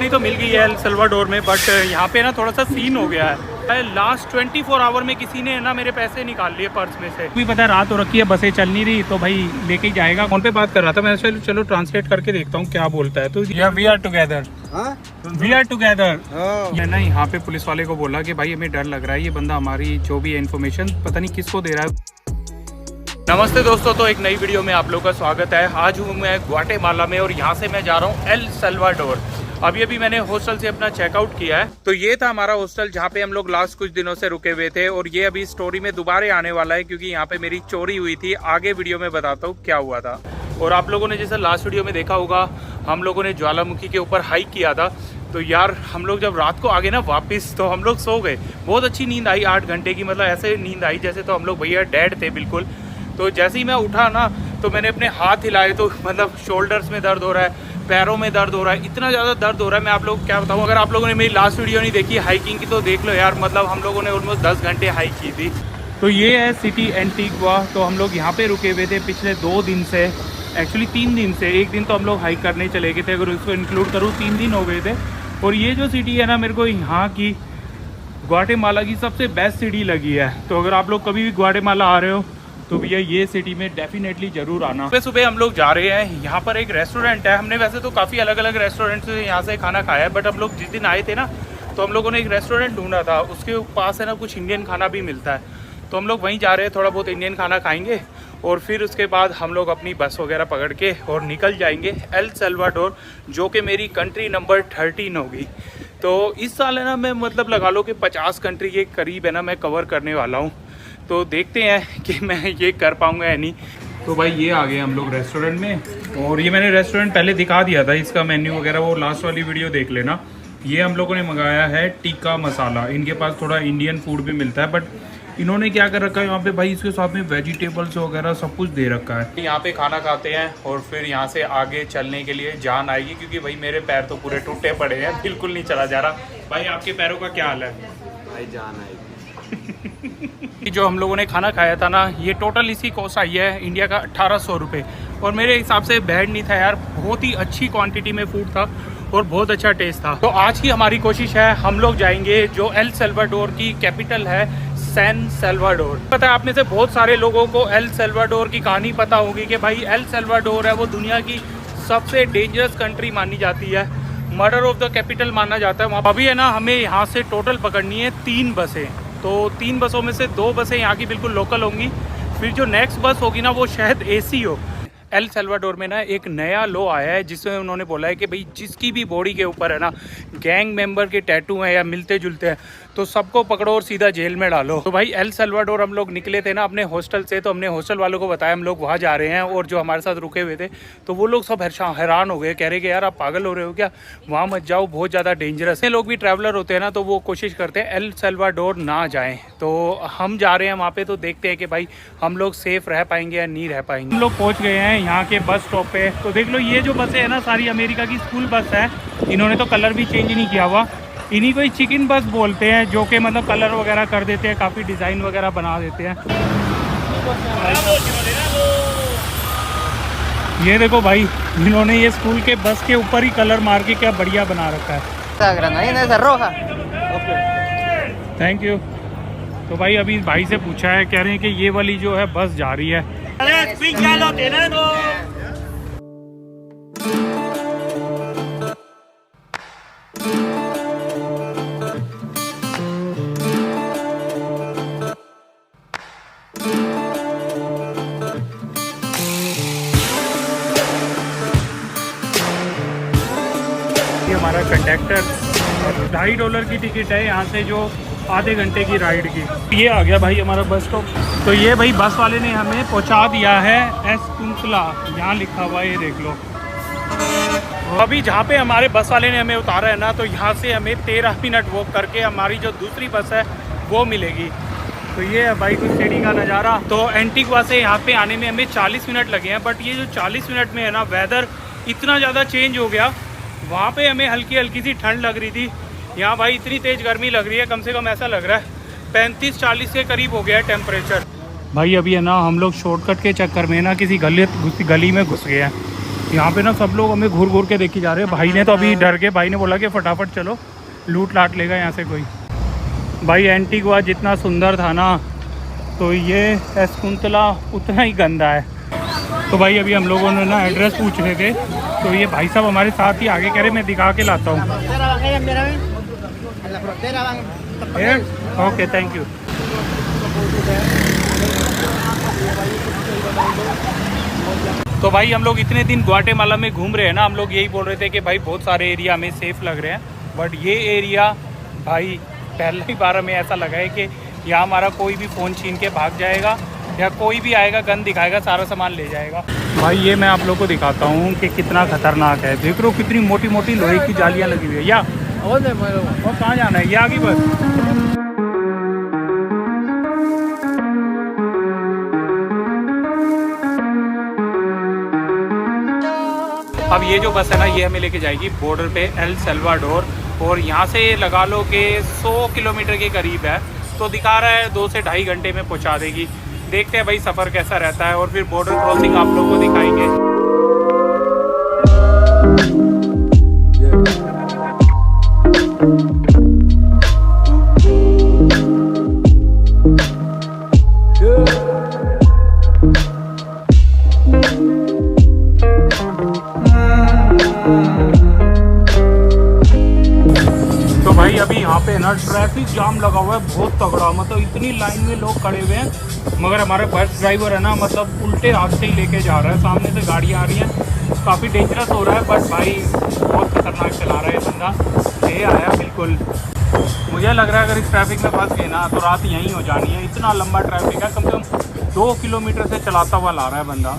Country तो मिल गई है एल सल्वाडोर में, बट यहाँ पे ना थोड़ा सा सीन हो गया है। लास्ट 24 आवर में किसी ने ना मेरे पैसे निकाल लिए पर्स में से। भी पता है रात हो रखी है, बसें चल नहीं रही, तो भाई लेके ही जाएगा। फोन पे बात कर रहा था मैं, चलो ट्रांसलेट करके देखता हूँ क्या बोलता है। तो we are together, we are together. मैं ना यहाँ पे पुलिस वाले को बोला कि भाई हमें डर लग रहा है, ये बंदा हमारी जो भी इन्फॉर्मेशन पता नहीं किसको दे रहा है। नमस्ते दोस्तों, तो एक नई वीडियो में आप लोगों का स्वागत है। आज हूँ मैं ग्वाटेमाला में और यहाँ से मैं जा रहा हूँ एल सल्वाडोर। अभी मैंने हॉस्टल से अपना चेकआउट किया है। तो ये था हमारा हॉस्टल जहाँ पे हम लोग लास्ट कुछ दिनों से रुके हुए थे, और ये अभी स्टोरी में दोबारा आने वाला है क्योंकि यहाँ पे मेरी चोरी हुई थी। आगे वीडियो में बताता हूँ क्या हुआ था। और आप लोगों ने जैसे लास्ट वीडियो में देखा होगा, हम लोगों ने ज्वालामुखी के ऊपर हाइक किया था। तो यार हम लोग जब रात को आ गए ना वापस, तो हम लोग सो गए। बहुत अच्छी नींद आई, 8 घंटे की, मतलब ऐसे नींद आई जैसे तो हम लोग भैया डेड थे बिल्कुल। तो जैसे ही मैं उठा ना, तो मैंने अपने हाथ हिलाए, तो मतलब शोल्डर्स में दर्द हो रहा है, पैरों में दर्द हो रहा है, इतना ज़्यादा दर्द हो रहा है। मैं आप लोग क्या बताऊँ, अगर आप लोगों ने मेरी लास्ट वीडियो नहीं देखी हाइकिंग की तो देख लो यार। मतलब हम लोगों ने ऑलमोस्ट 10 घंटे हाइक की थी। तो ये है सिटी एंटीगुआ। तो हम लोग यहाँ पे रुके हुए थे पिछले 2 दिन से, एक्चुअली 3 दिन से। एक दिन तो हम लोग हाइक करने चले गए थे, अगर उसको इंक्लूड करूँ 3 दिन हो गए थे। और ये जो सिटी है ना, मेरे को यहाँ की ग्वाटेमाला की सबसे बेस्ट सिटी लगी है। तो अगर आप लोग कभी भी ग्वाटेमाला आ रहे हो तो भैया ये सिटी में डेफिनेटली जरूर आना। सुबह सुबह हम लोग जा रहे हैं, यहाँ पर एक रेस्टोरेंट है। हमने वैसे तो काफ़ी अलग अलग रेस्टोरेंट से यहाँ से खाना खाया है, बट हम लोग जिस दिन आए थे ना, तो हम लोगों ने एक रेस्टोरेंट ढूंढा था, उसके पास है ना कुछ इंडियन खाना भी मिलता है। तो हम लोग वहीं जा रहे हैं, थोड़ा बहुत इंडियन खाना खाएंगे और फिर उसके बाद हम लोग अपनी बस वगैरह पकड़ के और निकल जाएंगे एल सल्वाडोर, जो कि मेरी कंट्री नंबर 13 होगी। तो इस साल है ना, मैं मतलब लगा लो कि 50 कंट्री के करीब है ना मैं कवर करने वाला हूँ। तो देखते हैं कि मैं ये कर पाऊँगा या नहीं। तो भाई ये आ गए हम लोग रेस्टोरेंट में, और ये मैंने रेस्टोरेंट पहले दिखा दिया था, इसका मेन्यू वगैरह वो लास्ट वाली वीडियो देख लेना। ये हम लोगों ने मंगाया है टिक्का मसाला। इनके पास थोड़ा इंडियन फूड भी मिलता है, बट इन्होंने क्या कर रखा है यहाँ पे भाई, इसके साथ में वेजिटेबल्स वगैरह सब कुछ दे रखा है। यहाँ पे खाना खाते हैं और फिर यहाँ से आगे चलने के लिए जान आएगी, क्योंकि भाई मेरे पैर तो पूरे टूटे पड़े हैं, बिल्कुल नहीं चला जा रहा। भाई आपके पैरों का क्या हाल है? भाई जान आएगी। जो हम लोगों ने खाना खाया था ना, ये टोटल इसकी कॉस्ट आई है इंडिया का 1800 रुपये, और मेरे हिसाब से बैड नहीं था यार। बहुत ही अच्छी क्वांटिटी में फूड था और बहुत अच्छा टेस्ट था। तो आज की हमारी कोशिश है, हम लोग जाएंगे जो एल सल्वाडोर की कैपिटल है, सैन सल्वाडोर। पता है आप में से बहुत सारे लोगों को एल सल्वाडोर की कहानी पता होगी कि भाई एल सल्वाडोर है वो दुनिया की सबसे डेंजरस कंट्री मानी जाती है, मर्डर ऑफ द कैपिटल माना जाता है वहाँ। अभी है ना, हमें यहाँ से टोटल पकड़नी है 3 बसें। तो 3 बसों में से 2 बसें यहाँ की बिल्कुल लोकल होंगी, फिर जो नेक्स्ट बस होगी ना वो शायद एसी हो। एल सल्वाडोर में ना एक नया लॉ आया है, जिसमें उन्होंने बोला है कि भाई जिसकी भी बॉडी के ऊपर है ना गैंग मेंबर के टैटू हैं या मिलते जुलते हैं, तो सबको पकड़ो और सीधा जेल में डालो। तो भाई एल सल्वाडोर हम लोग निकले थे ना अपने हॉस्टल से, तो हमने हॉस्टल वालों को बताया हम लोग वहाँ जा रहे हैं, और जो हमारे साथ रुके हुए थे तो वो लोग सब हैरान हो गए, कह रहे कि यार आप पागल हो रहे हो क्या, वहाँ मत जाओ, बहुत ज़्यादा डेंजरस है। लोग भी ट्रैवलर होते हैं ना, तो वो कोशिश करते हैं एल सल्वाडोर ना जाएँ। तो हम जा रहे हैं वहाँ पर, तो देखते हैं कि भाई हम लोग सेफ रह पाएंगे या नहीं रह पाएंगे। हम लोग पहुँच गए हैं यहाँ के बस स्टॉप पे। तो देख लो ये जो बसें है ना, सारी अमेरिका की स्कूल बस है। इन्होंने तो कलर भी चेंज नहीं किया हुआ। इन्हीं को ही चिकन बस बोलते हैं, जो कि मतलब कलर वगैरह कर देते हैं, काफ़ी डिज़ाइन वगैरह बना देते हैं। ये देखो भाई, इन्होंने ये स्कूल के बस के ऊपर ही कलर मार के क्या बढ़िया बना रखा है। Thank you. तो भाई अभी भाई से पूछा है, कह रहे हैं कि ये वाली जो है बस जा रही है। हमारा कंडक्टर, $2.5 की टिकट है यहाँ से, जो आधे घंटे की राइड की। ये आ गया भाई हमारा बस स्टॉप। तो ये भाई बस वाले ने हमें पहुँचा दिया है एस कुंतला, यहाँ लिखा हुआ है, ये देख लो। अभी जहाँ पे हमारे बस वाले ने हमें उतारा है ना, तो यहाँ से हमें 13 मिनट वॉक करके हमारी जो दूसरी बस है वो मिलेगी। तो ये है भाई कुछ सिटी का नज़ारा। तो एंटीगुआ से यहाँ पे आने में हमें 40 मिनट लगे हैं, बट ये जो 40 मिनट में है ना, वेदर इतना ज़्यादा चेंज हो गया। वहाँ पे हमें हल्की हल्की सी ठंड लग रही थी, यहाँ भाई इतनी तेज़ गर्मी लग रही है, कम से कम ऐसा लग रहा है 35-40 के करीब हो गया है टेम्परेचर। भाई अभी है ना, हम लोग शॉर्टकट के चक्कर में ना किसी गली में घुस गए हैं। यहाँ पे ना सब लोग हमें घूर घूर के देखे जा रहे हैं। भाई ने तो अभी डर के, भाई ने बोला कि फटाफट चलो, लूट लाट लेगा यहाँ से कोई। भाई एंटीगुआ जितना सुंदर था ना, तो ये एस्कुंतला उतना ही गंदा है। तो भाई अभी हम लोगों ने ना एड्रेस पूछ रहे थे, तो ये भाई साहब हमारे साथ ही आगे कह रहे मैं दिखा के लाता हूँ। Okay, thank you. तो भाई हम लोग इतने दिन ग्वाटेमाला में घूम रहे हैं ना, हम लोग यही बोल रहे थे कि भाई बहुत सारे एरिया हमें सेफ़ लग रहे हैं, बट ये एरिया भाई पहली बार हमें ऐसा लगा है कि यहाँ हमारा कोई भी फ़ोन छीन के भाग जाएगा या कोई भी आएगा गन दिखाएगा, सारा सामान ले जाएगा। भाई ये मैं आप लोग को दिखाता हूँ कि कितना खतरनाक है। देख लो कितनी मोटी मोटी लोहे की जालियाँ लगी हुई है। या और कहाँ जाना है, ये आगे बस। अब ये जो बस है ना, ये हमें लेके जाएगी बॉर्डर पे एल सल्वाडोर, और यहाँ से लगा लो कि 100 किलोमीटर के करीब है, तो दिखा रहा है 2 से ढाई घंटे में पहुँचा देगी। देखते हैं भाई सफ़र कैसा रहता है, और फिर बॉर्डर क्रॉसिंग आप लोग को दिखाएंगे। तो भाई अभी यहाँ पे ना ट्रैफिक जाम लगा हुआ है बहुत तगड़ा, मतलब इतनी लाइन में लोग खड़े हुए हैं, मगर हमारा बस ड्राइवर है ना, मतलब उल्टे रास्ते ही लेके जा रहा है। सामने से गाड़ियाँ आ रही हैं, काफ़ी डेंजरस हो रहा है, बट भाई बहुत खतरनाक चला रहा है बंदा। ये आया बिल्कुल, मुझे लग रहा है अगर इस ट्रैफिक में फंस गए ना तो रात यहीं हो जानी है। इतना लंबा ट्रैफिक है, कम से कम 2 किलोमीटर से चलाता हुआ ला रहा है बंदा।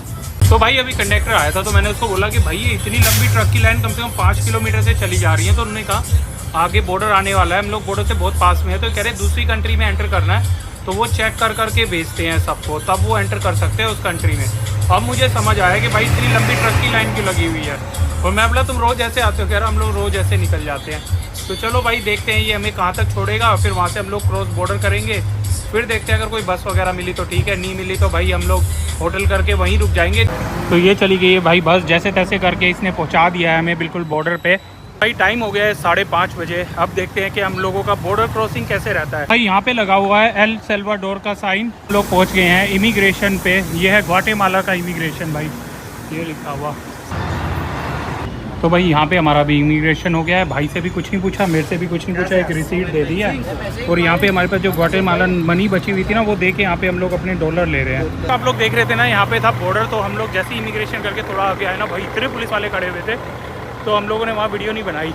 तो भाई अभी कंडक्टर आया था, तो मैंने उसको बोला कि भाई ये इतनी लंबी ट्रक की लाइन कम से कम 5 किलोमीटर से चली जा रही है। तो उन्होंने कहा आगे बॉर्डर आने वाला है, हम लोग बॉर्डर से बहुत पास में है, तो कह रहे दूसरी कंट्री में एंटर करना है, तो वो चेक कर करके भेजते हैं सबको, तब वो एंटर कर सकते हैं उस कंट्री में। अब मुझे समझ आया कि भाई इतनी लंबी ट्रक की लाइन क्यों लगी हुई है। और मैं बोला तुम रोज़ ऐसे आते हो? कह रहा हम लोग रोज़ ऐसे निकल जाते हैं। तो चलो भाई देखते हैं ये हमें कहाँ तक छोड़ेगा, फिर वहाँ से हम लोग क्रॉस बॉर्डर करेंगे, फिर देखते हैं अगर कोई बस वगैरह मिली तो ठीक है, नहीं मिली तो भाई हम लोग होटल करके वहीं रुक जाएंगे। तो ये चली गई है भाई बस, जैसे तैसे करके इसने पहुँचा दिया है हमें बिल्कुल बॉर्डर पे। भाई टाइम हो गया है 5:30 बजे। अब देखते हैं कि हम लोगों का बॉर्डर क्रॉसिंग कैसे रहता है। भाई यहाँ पे लगा हुआ है एल सल्वाडोर का साइन, लोग पहुँच गए हैं इमिग्रेशन पे। ये है ग्वाटेमाला का इमिग्रेशन भाई, ये लिखा हुआ। तो भाई यहाँ पे हमारा भी इमिग्रेशन हो गया है। भाई से भी कुछ नहीं पूछा, मेरे से भी कुछ नहीं पूछा, एक रिसीट दे दी है। और यहाँ पे हमारे पास जो ग्वाटेमाला मनी बची हुई थी ना, वो दे के यहाँ पे हम लोग अपने डॉलर ले रहे हैं। तो आप लोग देख रहे थे ना, यहाँ पे था बॉर्डर, तो हम लोग जैसे इमिग्रेशन करके थोड़ा आगे आए ना, भाई इतने पुलिस वाले खड़े हुए थे, तो हम लोगों ने वहाँ वीडियो नहीं बनाई।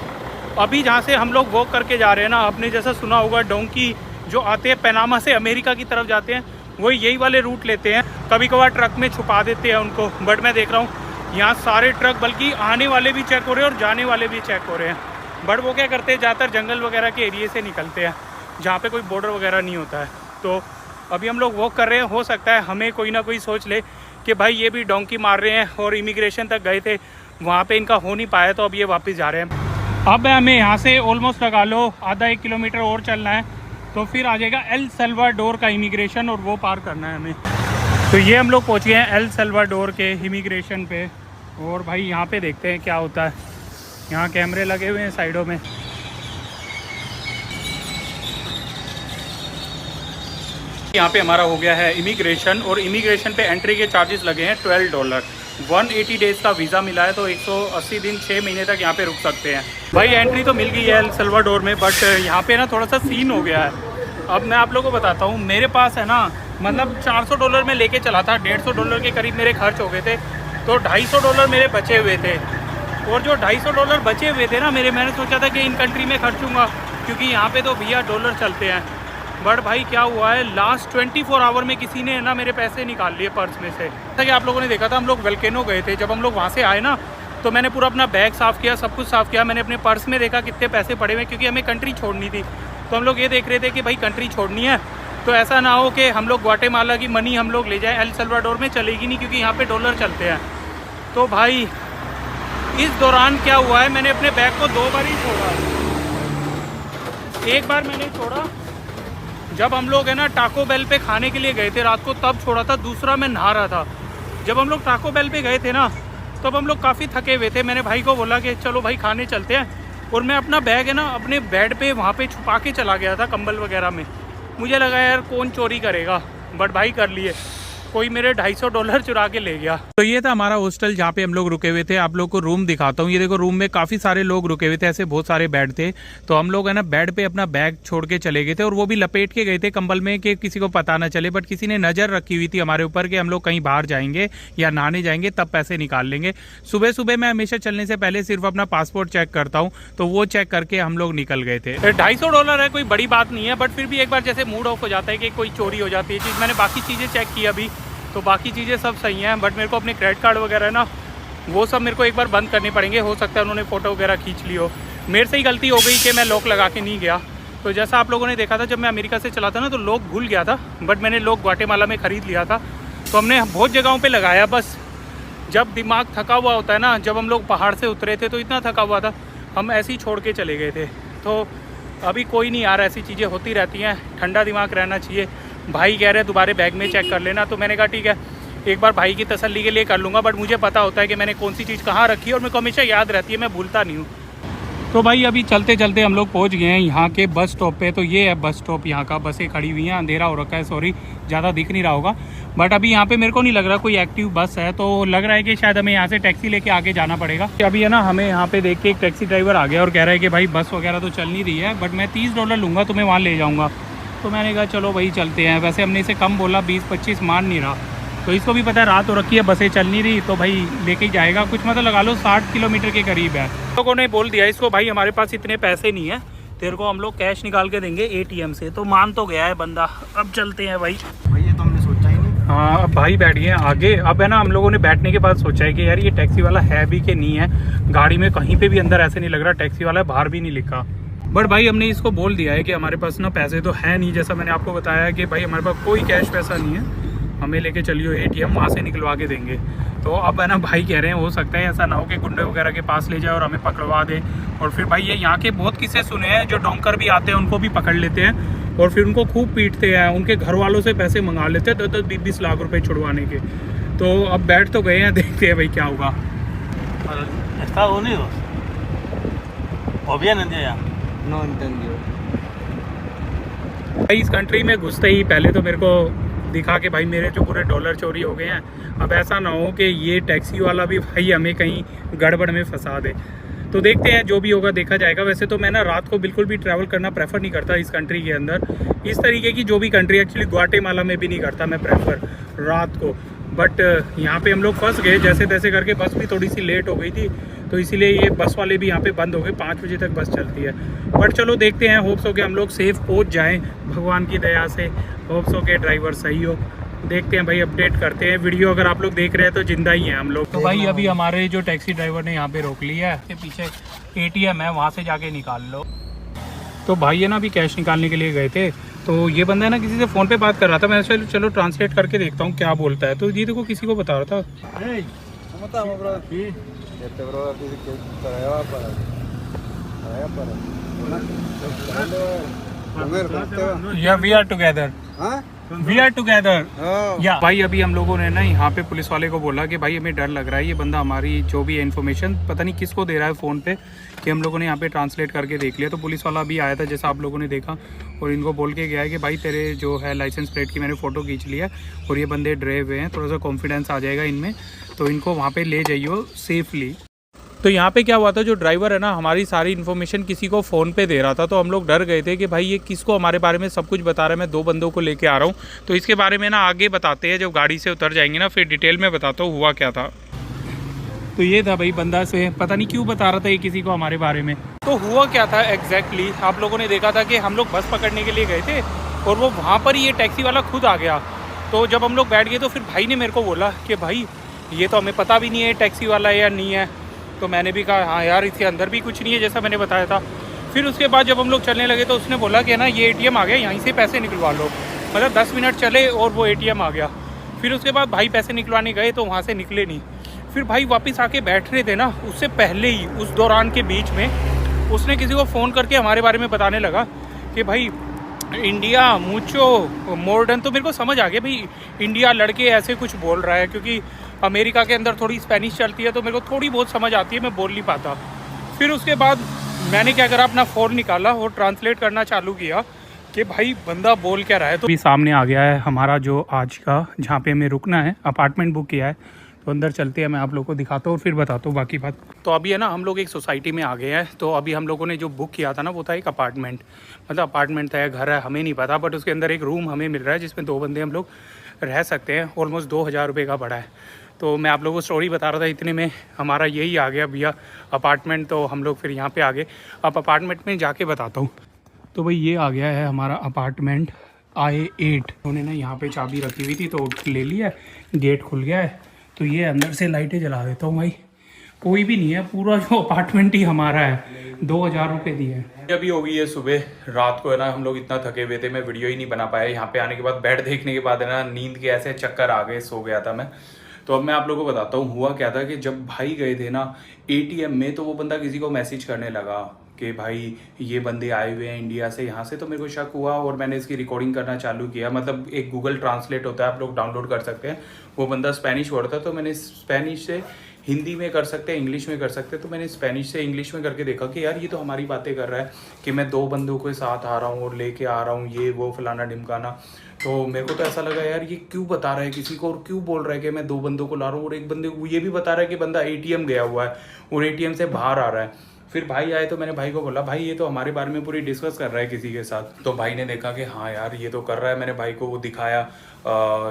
अभी जहाँ से हम लोग वॉक करके जा रहे हैं ना, आपने जैसा सुना होगा डोंकी जो आते हैं पनामा से अमेरिका की तरफ जाते हैं, वही यही वाले रूट लेते हैं। कभी कभार ट्रक में छुपा देते हैं उनको, बट मैं देख रहा हूँ यहाँ सारे ट्रक, बल्कि आने वाले भी चेक हो रहे हैं और जाने वाले भी चेक हो रहे हैं। बट वो क्या करते हैं, ज़्यादातर जंगल वगैरह के एरिए से निकलते हैं जहाँ पे कोई बॉर्डर वगैरह नहीं होता है। तो अभी हम लोग वॉक कर रहे हैं, हो सकता है हमें कोई ना कोई सोच ले कि भाई ये भी डोंकी मार रहे हैं और इमिग्रेशन तक गए थे, वहाँ पे इनका हो नहीं पाया, तो अब ये वापस जा रहे हैं। अब हमें यहाँ से ऑलमोस्ट लगा लो आधा 1 किलोमीटर और चलना है, तो फिर आ जाएगा एल सल्वाडोर का इमिग्रेशन, और वो पार करना है हमें। तो ये हम लोग पहुँच गए हैं एल सल्वाडोर के इमिग्रेशन पे, और भाई यहाँ पे देखते हैं क्या होता है। यहाँ कैमरे लगे हुए हैं साइडों में। यहाँ पे हमारा हो गया है इमिग्रेशन, और इमिग्रेशन पे एंट्री के चार्जेस लगे हैं $12। 180 डेज़ का वीज़ा मिला है, तो 180 दिन 6 महीने तक यहाँ पे रुक सकते हैं। भाई एंट्री तो मिल गई है एल सल्वाडोर में, बट यहाँ पे ना थोड़ा सा सीन हो गया है। अब मैं आप लोगों को बताता हूँ, मेरे पास है ना, मतलब $400 में लेके चला था, $150 के करीब मेरे खर्च हो गए थे, तो $250 मेरे बचे हुए थे। और जो $250 बचे हुए थे ना मेरे, मैंने सोचा था कि इन कंट्री में खर्चूंगा, क्योंकि यहाँ पे तो भैया डॉलर चलते हैं। बट भाई क्या हुआ है, लास्ट 24 आवर में किसी ने ना मेरे पैसे निकाल लिए पर्स में से। जैसा कि आप लोगों ने देखा था, हम लोग वोल्केनो गए थे, जब हम लोग वहाँ से आए ना, तो मैंने पूरा अपना बैग साफ़ किया, सब कुछ साफ़ किया। मैंने अपने पर्स में देखा कितने पैसे पड़े हुए, क्योंकि हमें कंट्री छोड़नी थी। तो हम लोग ये देख रहे थे कि भाई कंट्री छोड़नी है, तो ऐसा ना हो कि हम लोग ग्वाटेमाला की मनी हम लोग ले जाएं, एल सल्वाडोर में चलेगी नहीं, क्योंकि यहाँ पे डॉलर चलते हैं। तो भाई इस दौरान क्या हुआ है, मैंने अपने बैग को 2 बार ही छोड़ा। एक बार मैंने छोड़ा जब हम लोग है ना टाको बेल पे खाने के लिए गए थे रात को, तब छोड़ा था। दूसरा मैं नहा रहा था। जब हम लोग टाको बेल पे गए थे ना, तो अब हम लोग काफ़ी थके हुए थे। मैंने भाई को बोला कि चलो भाई खाने चलते हैं, और मैं अपना बैग है ना अपने बेड पे वहाँ पे छुपा के चला गया था कंबल वगैरह में। मुझे लगा यार कौन चोरी करेगा, बट भाई कर लिए, कोई मेरे $250 चुरा के ले गया। तो ये था हमारा हॉस्टल जहाँ पे हम लोग रुके हुए थे। आप लोग को रूम दिखाता हूँ। ये देखो रूम में काफ़ी सारे लोग रुके हुए थे, ऐसे बहुत सारे बेड थे। तो हम लोग है ना बेड पे अपना बैग छोड़ के चले गए थे, और वो भी लपेट के गए थे कंबल में कि किसी को पता ना चले। बट किसी ने नज़र रखी हुई थी हमारे ऊपर कि हम लोग कहीं बाहर जाएंगे या नहाने जाएंगे तब पैसे निकाल लेंगे। सुबह सुबह मैं हमेशा चलने से पहले सिर्फ अपना पासपोर्ट चेक करता हूँ, तो वो चेक करके हम लोग निकल गए थे। $250 है, कोई बड़ी बात नहीं है, बट फिर भी एक बार जैसे मूड ऑफ हो जाता है कि कोई चोरी हो जाती है चीज़। मैंने बाकी चीज़ें चेक की अभी, तो बाकी चीज़ें सब सही हैं, बट मेरे को अपने क्रेडिट कार्ड वगैरह ना वो सब मेरे को एक बार बंद करने पड़ेंगे। हो सकता है उन्होंने फ़ोटो वगैरह खींच ली हो। मेरे से ही गलती हो गई कि मैं लॉक लगा के नहीं गया। तो जैसा आप लोगों ने देखा था जब मैं अमेरिका से चला था ना, तो लॉक भूल गया था, बट मैंने लॉक ग्वाटेमाला में ख़रीद लिया था। तो हमने बहुत जगहों पर लगाया, बस जब दिमाग थका हुआ होता है ना, जब हम लोग पहाड़ से उतरे थे तो इतना थका हुआ था, हम ऐसे ही छोड़ के चले गए थे। तो अभी कोई नहीं यार, ऐसी चीज़ें होती रहती हैं, ठंडा दिमाग रहना चाहिए। भाई कह रहे हैं दोबारा बैग में चेक कर लेना, तो मैंने कहा ठीक है एक बार भाई की तसल्ली के लिए कर लूँगा, बट मुझे पता होता है कि मैंने कौन सी चीज़ कहाँ रखी है, और मेरे को हमेशा याद रहती है, मैं भूलता नहीं हूँ। तो भाई अभी चलते चलते हम लोग पहुँच गए हैं यहाँ के बस स्टॉप पे। तो ये है बस स्टॉप, यहाँ का बसें खड़ी हुई हैं। अंधेरा हो रखा है, सॉरी ज़्यादा दिख नहीं रहा होगा, बट अभी यहाँ पे मेरे को नहीं लग रहा कोई एक्टिव बस है। तो लग रहा है कि शायद हमें यहाँ से टैक्सी लेके आगे जाना पड़ेगा। अभी है ना हमें यहाँ पे देख के एक टैक्सी ड्राइवर आ गया और कह रहा है कि भाई बस वगैरह तो चल नहीं रही है, बट मैं $30 लूँगा, तुम्हें वहाँ ले जाऊँगा। तो मैंने कहा चलो भाई चलते हैं। वैसे हमने इसे कम बोला, 20-25 मान नहीं रहा। तो इसको भी पता है रात हो रखी है, बसें चल नहीं रही, तो भाई लेके ही जाएगा। कुछ मतलब लगा लो 60 किलोमीटर के करीब है। लोगों ने बोल दिया इसको भाई हमारे पास इतने पैसे नहीं है, तेरे को हम लोग कैश निकाल के देंगे ATM से। तो मान तो गया है बंदा। अब चलते हैं भाई। ये तो हमने सोचा ही नहीं। हाँ अब भाई बैठ गए आगे। अब है ना हम लोगों ने बैठने के बाद सोचा है कि यार ये टैक्सी वाला है भी कि नहीं है। गाड़ी में कहीं पे भी अंदर ऐसे नहीं लग रहा टैक्सी वाला है, बाहर भी नहीं लिखा। बट भाई हमने इसको बोल दिया है कि हमारे पास ना पैसे तो है नहीं, जैसा मैंने आपको बताया कि भाई हमारे पास कोई कैश पैसा नहीं है, हमें लेके चलियो ATM, वहाँ से निकलवा के देंगे। तो अब है ना भाई कह रहे हैं हो सकता है ऐसा ना हो कि गुंडे वगैरह के पास ले जाए और हमें पकड़वा दे। और फिर भाई ये यहाँ के बहुत किस्से सुने हैं, जो डोंकर भी आते हैं उनको भी पकड़ लेते हैं और फिर उनको खूब पीटते हैं, उनके घर वालों से पैसे मंगा लेते हैं 10-20 लाख रुपए छुड़वाने के। तो अब बैठ तो गए हैं, देखते हैं भाई क्या होगा। भाई इस कंट्री में घुसते ही पहले तो मेरे को दिखा कि भाई मेरे जो पूरे डॉलर चोरी हो गए हैं। अब ऐसा ना हो कि ये टैक्सी वाला भी भाई हमें कहीं गड़बड़ में फंसा दे। तो देखते हैं, जो भी होगा देखा जाएगा। वैसे तो मैं ना रात को बिल्कुल भी ट्रैवल करना प्रेफर नहीं करता इस कंट्री के अंदर, इस तरीके की जो भी कंट्री, एक्चुअली ग्वाटेमाला में भी नहीं करता मैं प्रेफर रात को। बट यहाँ पे हम लोग फंस गए जैसे तैसे करके। बस भी थोड़ी सी लेट हो गई थी, तो इसीलिए ये बस वाले भी यहाँ पे बंद हो गए। 5 बजे तक बस चलती है। बट चलो देखते हैं, होप्स हो के हम लोग सेफ पहुँच जाएँ भगवान की दया से। होप्स हो के ड्राइवर सही हो। देखते हैं भाई, अपडेट करते हैं। वीडियो अगर आप लोग देख रहे हैं तो जिंदा ही हैं हम लोग। तो भाई अभी हमारे जो टैक्सी ड्राइवर ने यहाँ पे रोक लिया है, पीछे ATM है, वहाँ से जाके निकाल लो। तो भाई है ना अभी कैश निकालने के लिए गए थे, तो ये बंदा है ना किसी से फ़ोन पे बात कर रहा था। मैं चलो ट्रांसलेट करके देखता हूँ क्या बोलता है। तो ये देखो किसी को बता रहा था। या we are together, we are together. या भाई अभी हम लोगों ने ना यहाँ पे पुलिस वाले को बोला कि भाई हमें डर लग रहा है, ये बंदा हमारी जो भी इन्फॉर्मेशन पता नहीं किसको दे रहा है फ़ोन पे, कि हम लोगों ने यहाँ पे ट्रांसलेट करके देख लिया। तो पुलिस वाला अभी आया था जैसा आप लोगों ने देखा, और इनको बोल के गया है कि भाई तेरे जो है लाइसेंस प्लेट की मैंने फ़ोटो खींच लिया, और ये बंदे डरे हुए हैं, थोड़ा सा कॉन्फिडेंस आ जाएगा इनमें, तो इनको वहाँ पर ले जाइए सेफली। तो यहाँ पे क्या हुआ था, जो ड्राइवर है ना हमारी सारी इन्फॉर्मेशन किसी को फ़ोन पे दे रहा था। तो हम लोग डर गए थे कि भाई ये किसको हमारे बारे में सब कुछ बता रहा है। मैं 2 बंदों को लेके आ रहा हूँ, तो इसके बारे में ना आगे बताते हैं, जब गाड़ी से उतर जाएंगे ना फिर डिटेल में बताता हूँ हुआ क्या था। तो ये था भाई, बंदा से पता नहीं क्यों बता रहा था ये किसी को हमारे बारे में। तो हुआ क्या था एग्जैक्टली आप लोगों ने देखा था कि हम लोग बस पकड़ने के लिए गए थे, और वो वहाँ पर ही ये टैक्सी वाला खुद आ गया। तो जब हम लोग बैठ गए तो फिर भाई ने मेरे को बोला कि भाई ये तो हमें पता भी नहीं है टैक्सी वाला है या नहीं है। तो मैंने भी कहा हाँ यार इसके अंदर भी कुछ नहीं है जैसा मैंने बताया था। फिर उसके बाद जब हम लोग चलने लगे तो उसने बोला कि ना ये ATM आ गया, यहीं से पैसे निकलवा लो। मतलब 10 मिनट चले और वो ATM आ गया। फिर उसके बाद भाई पैसे निकलवाने गए तो वहाँ से निकले नहीं। फिर भाई वापस आके बैठ रहे थे ना, उससे पहले ही उस दौरान के बीच में उसने किसी को फ़ोन करके हमारे बारे में बताने लगा कि भाई इंडिया मुचो मॉडर्न। तो मेरे को समझ आ गया भाई इंडिया लड़के ऐसे कुछ बोल रहा है, क्योंकि अमेरिका के अंदर थोड़ी स्पेनिश चलती है तो मेरे को थोड़ी बहुत समझ आती है, मैं बोल नहीं पाता। फिर उसके बाद मैंने क्या करा, अपना फ़ोन निकाला और ट्रांसलेट करना चालू किया कि भाई बंदा बोल क्या रहा है। तो अभी सामने आ गया है हमारा जो आज का, जहाँ पे हमें रुकना है, अपार्टमेंट बुक किया है। तो अंदर चलते हैं, मैं आप लोगों को दिखाता हूँ और फिर बताता हूँ बाकी बात। तो अभी है ना, हम लोग एक सोसाइटी में आ गए हैं। तो अभी हम लोगों ने जो बुक किया था ना, वो था एक अपार्टमेंट, मतलब अपार्टमेंट था या घर है हमें नहीं पता, बट उसके अंदर एक रूम हमें मिल रहा है जिसमें 2 बंदे हम लोग रह सकते हैं। ऑलमोस्ट 2000 रुपये का पड़ा है। तो मैं आप लोगों को स्टोरी बता रहा था, इतने में हमारा यही आ गया भैया अपार्टमेंट। तो हम लोग फिर यहाँ पे आ गए। अब अपार्टमेंट में जाके बताता हूँ। तो भाई ये आ गया है हमारा अपार्टमेंट I8। उन्होंने ना यहाँ पे चाबी रखी हुई थी तो ले लिया, गेट खुल गया है। तो ये अंदर से लाइटें जला देता हूँ भाई, कोई भी नहीं है, पूरा जो अपार्टमेंट ही हमारा है। 2000 रुपये दिए हैं। अभी हो गई है सुबह, रात को है ना हम लोग इतना थके हुए थे, मैं वीडियो ही नहीं बना पाया। यहाँ पे आने के बाद बेड देखने के बाद है ना नींद के ऐसे चक्कर आ गए, सो गया था मैं। तो अब मैं आप लोगों को बताता हूँ हुआ क्या था कि जब भाई गए थे ना ATM में, तो वो बंदा किसी को मैसेज करने लगा कि भाई ये बंदे आए हुए हैं इंडिया से, यहाँ से। तो मेरे को शक हुआ और मैंने इसकी रिकॉर्डिंग करना चालू किया। मतलब एक गूगल ट्रांसलेट होता है, आप लोग डाउनलोड कर सकते हैं। वो बंदा स्पेनिश वर्ड था, तो मैंने स्पेनिश से हिंदी में कर सकते हैं, इंग्लिश में कर सकते हैं। तो मैंने स्पेनिश से इंग्लिश में करके देखा कि यार ये तो हमारी बातें कर रहा है कि मैं 2 बंदों के साथ आ रहा हूँ और लेके आ रहा हूँ, ये वो फलाना ढिमकाना। तो मेरे को तो ऐसा लगा यार ये क्यों बता रहा है किसी को, और क्यों बोल रहा है कि मैं 2 बंदों को ला रहा हूँ, और एक बंदे को ये भी बता रहा है कि बंदा ATM गया हुआ है और ATM से बाहर आ रहा है। फिर भाई आए तो मैंने भाई को बोला, भाई ये तो हमारे बारे में पूरी डिस्कस कर रहा है किसी के साथ। तो भाई ने देखा कि हाँ यार ये तो कर रहा है। मैंने भाई को वो दिखाया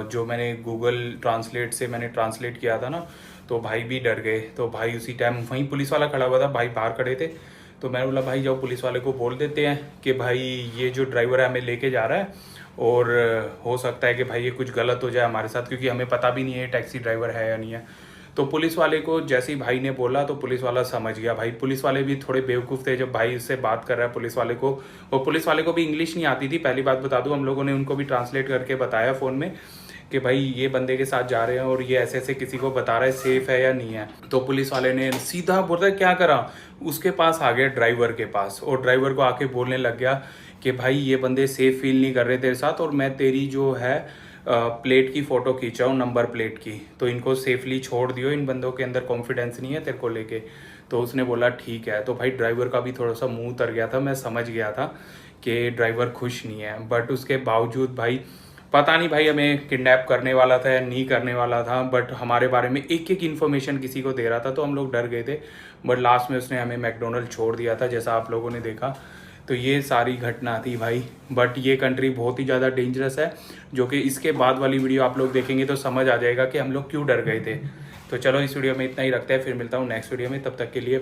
जो मैंने गूगल ट्रांसलेट से मैंने ट्रांसलेट किया था ना। तो भाई भी डर गए। तो भाई उसी टाइम वहीं पुलिस वाला खड़ा हुआ था, भाई बाहर खड़े थे। तो मैंने बोला भाई जाओ पुलिस वाले को बोल देते हैं कि भाई ये जो ड्राइवर है हमें लेके जा रहा है और हो सकता है कि भाई ये कुछ गलत हो जाए हमारे साथ, क्योंकि हमें पता भी नहीं है टैक्सी ड्राइवर है या नहीं है। तो पुलिस वाले को जैसे ही भाई ने बोला तो पुलिस वाला समझ गया। भाई पुलिस वाले भी थोड़े बेवकूफ़ थे, जब भाई उससे बात कर रहा है पुलिस वाले को, और पुलिस वाले को भी इंग्लिश नहीं आती थी। पहली बात बता दूं, हम लोगों ने उनको भी ट्रांसलेट करके बताया फ़ोन में कि भाई ये बंदे के साथ जा रहे हैं और ये ऐसे ऐसे किसी को बता रहा है, सेफ है या नहीं है। तो पुलिस वाले ने सीधा बोलता क्या करा, उसके पास आ गया ड्राइवर के पास, और ड्राइवर को आके बोलने लग गया कि भाई ये बंदे सेफ फील नहीं कर रहे तेरे साथ, और मैं तेरी जो है प्लेट की फ़ोटो खींचा हूँ, नंबर प्लेट की, तो इनको सेफली छोड़ दियो, इन बंदों के अंदर कॉन्फिडेंस नहीं है तेरे को लेके। तो उसने बोला ठीक है। तो भाई ड्राइवर का भी थोड़ा सा मुंह उतर गया था, मैं समझ गया था कि ड्राइवर खुश नहीं है। बट उसके बावजूद भाई पता नहीं भाई हमें किडनैप करने वाला था या नहीं करने वाला था, बट हमारे बारे में एक एक इन्फॉर्मेशन किसी को दे रहा था, तो हम लोग डर गए थे। बट लास्ट में उसने हमें मैकडोनल्ड छोड़ दिया था, जैसा आप लोगों ने देखा। तो ये सारी घटना थी भाई। बट ये कंट्री बहुत ही ज़्यादा डेंजरस है, जो कि इसके बाद वाली वीडियो आप लोग देखेंगे तो समझ आ जाएगा कि हम लोग क्यों डर गए थे। तो चलो इस वीडियो में इतना ही रखते हैं, फिर मिलता हूँ नेक्स्ट वीडियो में, तब तक के लिए